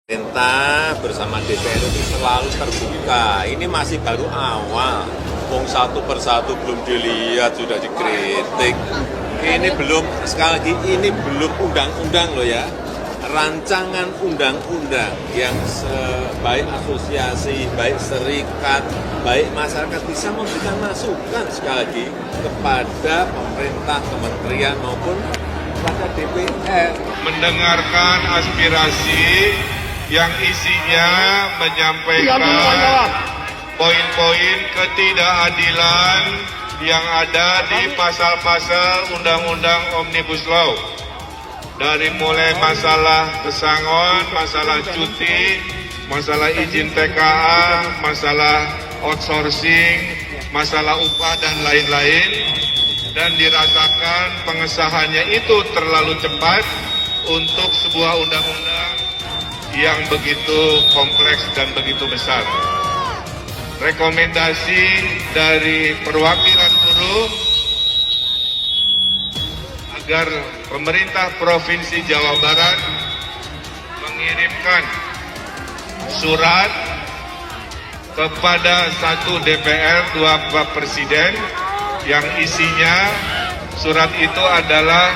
Pemerintah bersama DPR itu selalu terbuka. Ini masih baru awal. Wong satu persatu belum dilihat sudah dikritik. Ini belum, sekali lagi ini belum undang-undang loh ya. Rancangan undang-undang yang baik asosiasi, baik serikat, baik masyarakat bisa memberikan masukan sekali lagi kepada pemerintah, kementerian maupun kepada DPR. Mendengarkan aspirasi yang isinya menyampaikan poin-poin ketidakadilan yang ada di pasal-pasal Undang-Undang Omnibus Law. Dari mulai masalah pesangon, masalah cuti, masalah izin TKA, masalah outsourcing, masalah upah dan lain-lain. Dan dirasakan pengesahannya itu terlalu cepat untuk sebuah undang-undang yang begitu kompleks dan begitu besar. Rekomendasi dari perwakilan buruh agar pemerintah Provinsi Jawa Barat mengirimkan surat kepada 1 DPR 2 Presiden yang isinya surat itu adalah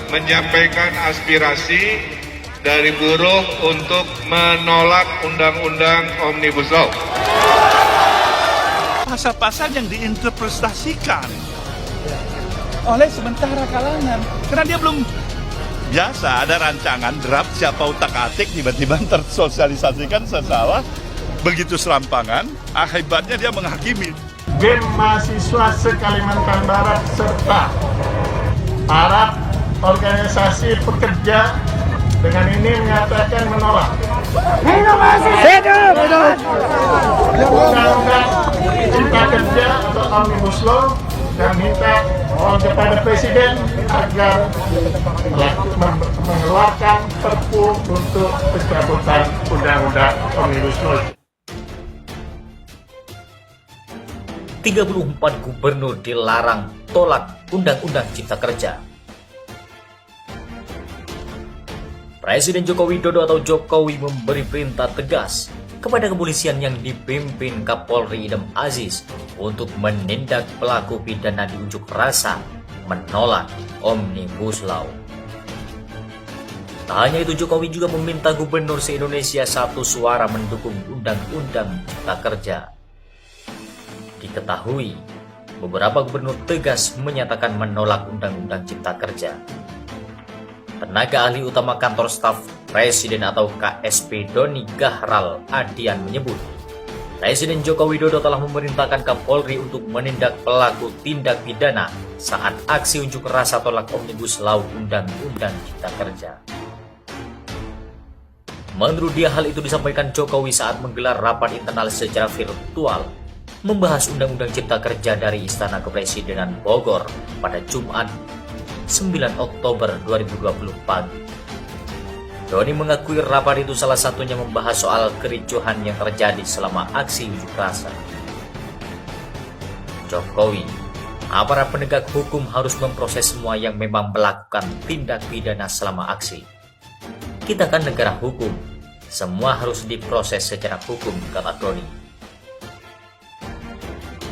menyampaikan aspirasi dari buruh untuk menolak Undang-Undang Omnibus Law. Pasal-pasal yang diinterpretasikan oleh sementara kalangan, karena dia belum biasa ada rancangan draft siapa utak-atik tiba-tiba tersosialisasikan sesalah begitu serampangan, akibatnya dia menghakimi. BEM mahasiswa se-Kalimantan Barat serta para organisasi pekerja dengan ini menyatakan menolak Undang-Undang Cipta Kerja atau Omnibus Law dan minta kepada Presiden agar mengeluarkan Perpu untuk pencabutan Undang-Undang Omnibus Law. 34 gubernur dilarang tolak Undang-Undang Cipta Kerja. Presiden Joko Widodo atau Jokowi memberi perintah tegas kepada kepolisian yang dipimpin Kapolri Idam Aziz untuk menindak pelaku pidana di unjuk rasa menolak Omnibus Law. Tak hanya itu, Jokowi juga meminta gubernur se-Indonesia satu suara mendukung Undang-Undang Cipta Kerja. Diketahui, beberapa gubernur tegas menyatakan menolak Undang-Undang Cipta Kerja. Tenaga ahli utama kantor staf Presiden atau KSP Doni Gahral Adian menyebut, Presiden Joko Widodo telah memerintahkan Kapolri untuk menindak pelaku tindak pidana saat aksi unjuk rasa tolak Omnibus Law Undang-Undang Cipta Kerja. Menurut dia, hal itu disampaikan Jokowi saat menggelar rapat internal secara virtual membahas Undang-Undang Cipta Kerja dari Istana Kepresidenan Bogor pada Jumat 9 Oktober 2020 pagi. Doni mengakui rapat itu salah satunya membahas soal kericuhan yang terjadi selama aksi unjuk rasa. Jokowi, aparat penegak hukum harus memproses semua yang memang melakukan tindak pidana selama aksi. Kita kan negara hukum, semua harus diproses secara hukum, kata Doni.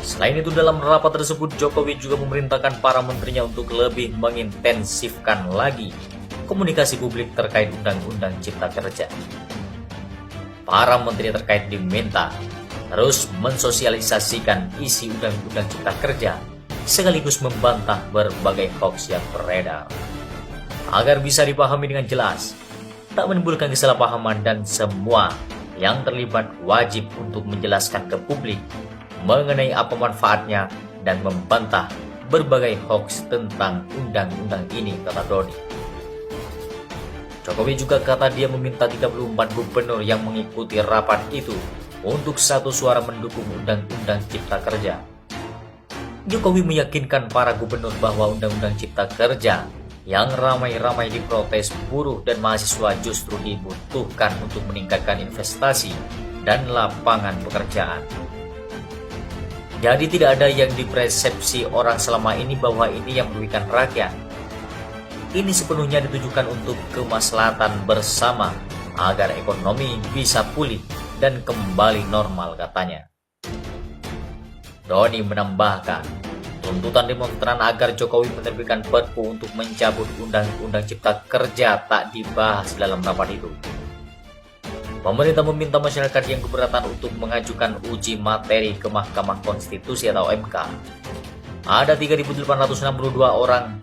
Selain itu, dalam rapat tersebut Jokowi juga memerintahkan para menterinya untuk lebih mengintensifkan lagi komunikasi publik terkait Undang-Undang Cipta Kerja. Para menteri terkait diminta terus mensosialisasikan isi Undang-Undang Cipta Kerja sekaligus membantah berbagai hoax yang beredar agar bisa dipahami dengan jelas, tak menimbulkan kesalahpahaman, dan semua yang terlibat wajib untuk menjelaskan ke publik mengenai apa manfaatnya dan membantah berbagai hoax tentang undang-undang ini, kata Doni. Jokowi juga kata dia meminta 34 gubernur yang mengikuti rapat itu untuk satu suara mendukung Undang-Undang Cipta Kerja. Jokowi meyakinkan para gubernur bahwa Undang-Undang Cipta Kerja yang ramai-ramai diprotes buruh dan mahasiswa justru dibutuhkan untuk meningkatkan investasi dan lapangan pekerjaan. Jadi tidak ada yang dipersepsi orang selama ini bahwa ini yang merugikan rakyat. Ini sepenuhnya ditujukan untuk kemaslahatan bersama agar ekonomi bisa pulih dan kembali normal, katanya. Doni menambahkan, tuntutan demonstran agar Jokowi menerbitkan Perpu untuk mencabut Undang-Undang Cipta Kerja tak dibahas dalam rapat itu. Pemerintah meminta masyarakat yang keberatan untuk mengajukan uji materi ke Mahkamah Konstitusi atau MK. Ada 3.862 orang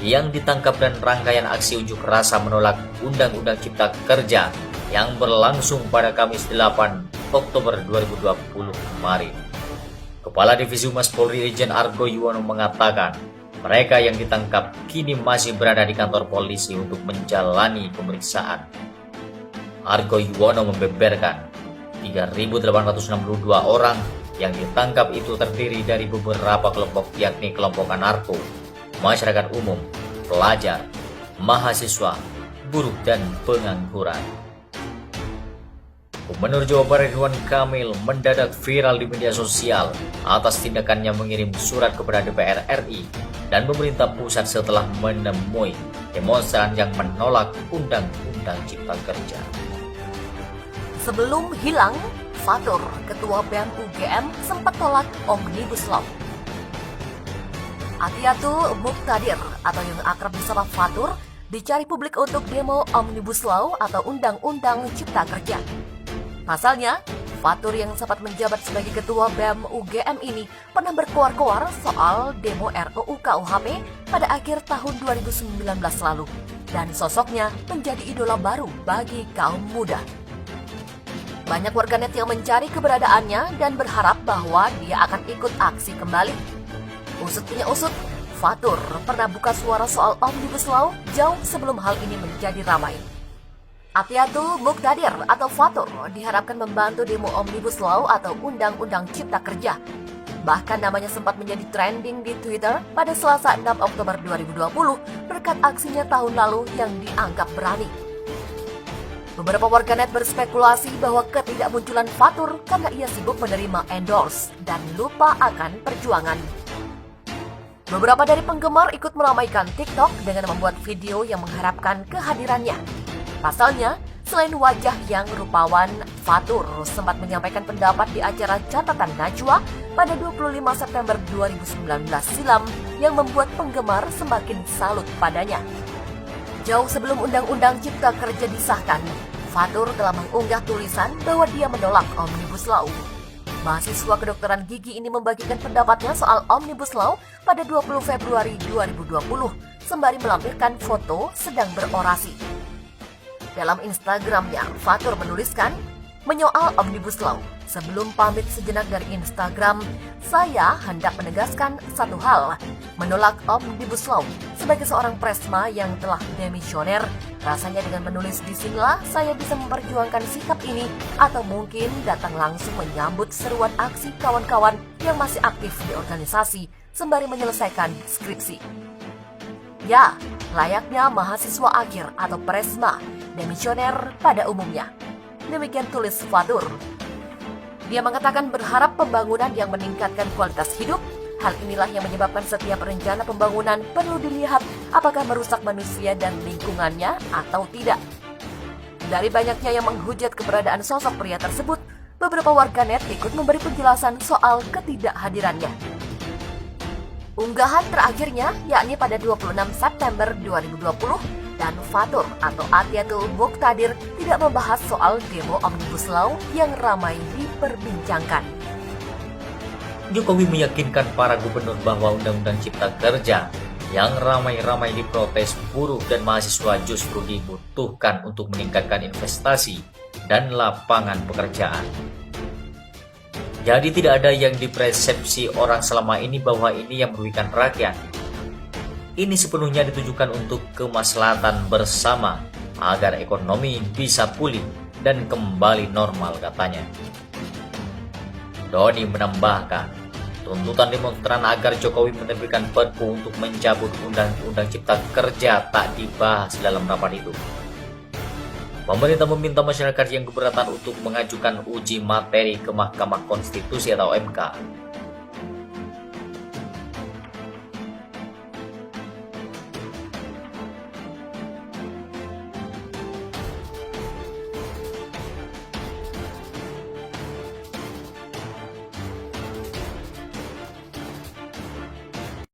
yang ditangkap dan rangkaian aksi unjuk rasa menolak Undang-Undang Cipta Kerja yang berlangsung pada Kamis 8 Oktober 2020 kemarin. Kepala Divisi Humas Polri Irjen Argo Yuwono mengatakan, mereka yang ditangkap kini masih berada di kantor polisi untuk menjalani pemeriksaan. Argo Yuwono membeberkan, 3.862 orang yang ditangkap itu terdiri dari beberapa kelompok, yakni kelompok anarko, masyarakat umum, pelajar, mahasiswa, buruh, dan pengangguran. Gubernur Jawa Barat Ridwan Kamil mendadak viral di media sosial atas tindakannya mengirim surat kepada DPR RI dan pemerintah pusat setelah menemui demonstran yang menolak Undang-Undang Cipta Kerja. Sebelum hilang, Fatur, Ketua BEM UGM, sempat tolak Omnibus Law. Atiyatu Muqtadir atau yang akrab disapa Fatur dicari publik untuk demo Omnibus Law atau Undang-Undang Cipta Kerja. Pasalnya, Fatur yang sempat menjabat sebagai Ketua BEM UGM ini pernah berkoar-koar soal demo RUU KUHP pada akhir tahun 2019 lalu, dan sosoknya menjadi idola baru bagi kaum muda. Banyak warganet yang mencari keberadaannya dan berharap bahwa dia akan ikut aksi kembali. Usut punya usut, Fatur pernah buka suara soal Omnibus Law jauh sebelum hal ini menjadi ramai. Atiyatu Muqtadir atau Fatur diharapkan membantu demo Omnibus Law atau Undang-Undang Cipta Kerja. Bahkan namanya sempat menjadi trending di Twitter pada Selasa 6 Oktober 2020 berkat aksinya tahun lalu yang dianggap berani. Beberapa warganet berspekulasi bahwa ketidakmunculan Fatur karena ia sibuk menerima endorse dan lupa akan perjuangan. Beberapa dari penggemar ikut meramaikan TikTok dengan membuat video yang mengharapkan kehadirannya. Pasalnya, selain wajah yang rupawan, Fatur sempat menyampaikan pendapat di acara Catatan Najwa pada 25 September 2019 silam yang membuat penggemar semakin salut padanya. Jauh sebelum Undang-Undang Cipta Kerja disahkan, Fatur telah mengunggah tulisan bahwa dia menolak Omnibus Law. Mahasiswa kedokteran gigi ini membagikan pendapatnya soal Omnibus Law pada 20 Februari 2020, sembari melampirkan foto sedang berorasi. Dalam Instagramnya, Fatur menuliskan, menyoal Omnibus Law. Sebelum pamit sejenak dari Instagram, saya hendak menegaskan satu hal, menolak Omnibus Law. Sebagai seorang presma yang telah demisioner, rasanya dengan menulis disinilah saya bisa memperjuangkan sikap ini, atau mungkin datang langsung menyambut seruan aksi kawan-kawan yang masih aktif di organisasi, sembari menyelesaikan skripsi. Ya, layaknya mahasiswa akhir atau presma, demisioner pada umumnya. Demikian tulis Fatur. Dia mengatakan berharap pembangunan yang meningkatkan kualitas hidup. Hal inilah yang menyebabkan setiap rencana pembangunan perlu dilihat apakah merusak manusia dan lingkungannya atau tidak. Dari banyaknya yang menghujat keberadaan sosok pria tersebut, beberapa warganet ikut memberi penjelasan soal ketidakhadirannya. Unggahan terakhirnya yakni pada 26 September 2020 dan Fatur atau Atiyatu Muqtadir tidak membahas soal demo Omnibus Law yang ramai diperbincangkan. Jokowi meyakinkan para gubernur bahwa Undang-Undang Cipta Kerja yang ramai-ramai diprotes buruh dan mahasiswa justru dibutuhkan untuk meningkatkan investasi dan lapangan pekerjaan. Jadi tidak ada yang dipersepsi orang selama ini bahwa ini yang merugikan rakyat. Ini sepenuhnya ditujukan untuk kemaslahatan bersama agar ekonomi bisa pulih dan kembali normal, katanya. Doni menambahkan, tuntutan demonstran agar Jokowi menerbitkan Perpu untuk mencabut Undang-Undang Cipta Kerja tak dibahas dalam rapat itu. Pemerintah meminta masyarakat yang keberatan untuk mengajukan uji materi ke Mahkamah Konstitusi atau MK.